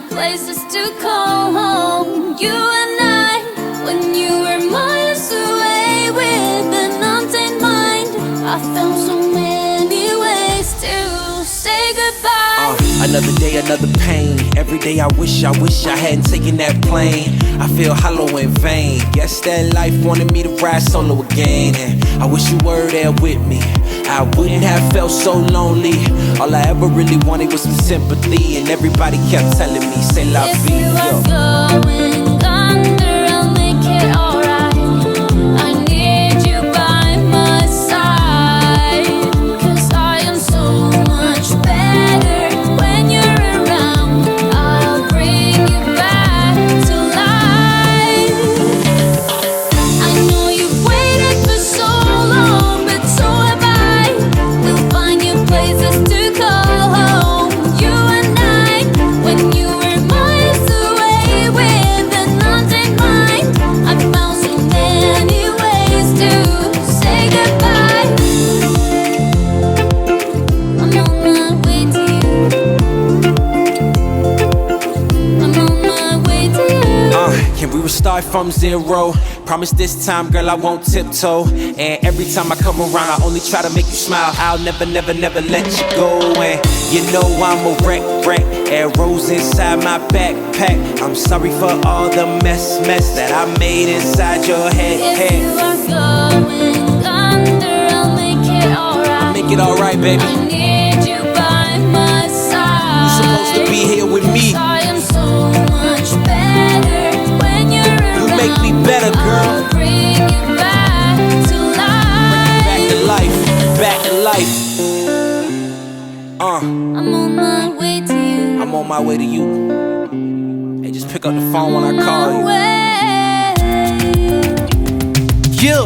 you places to call home. You and I, when you were miles away with an untamed mind, I found so many ways to say goodbye. Another day, another pain. Every day I wish I hadn't taken that plane. I feel hollow in vain. Guess that life wanted me to ride solo again. And I wish you were there with me. I wouldn't have felt so lonely. All I ever really wanted was some sympathy, and everybody kept telling me, say la vie. If you are going under, I'll make it alright. I need you by my side, 'cause I am so much better when you're around. I'll bring you back to life. I know you've waited for so long, but so have I. We'll find you places to call home. You and I, when you were miles away with an untamed mind, I found so many ways to say goodbye. I'm on my way to you. I'm on my way to you. Can we restart from zero? Promise this time, girl, I won't tiptoe. And every time I come around, I only try to make you smile. I'll never, never, never let you go. And you know I'm a wreck. Arrows inside my backpack. I'm sorry for all the mess that I made inside your head. If you are going under, I'll make it alright. Make it alright, baby. I need you by my side. You're supposed to be here with me. 'Cause I am so much better when you're around. You make me better, girl. I'll bring you back to life. Back to life, back to life. I'm on my way to you. I'm on my way to you. Hey, just pick up the phone when I call you. Way. Yeah.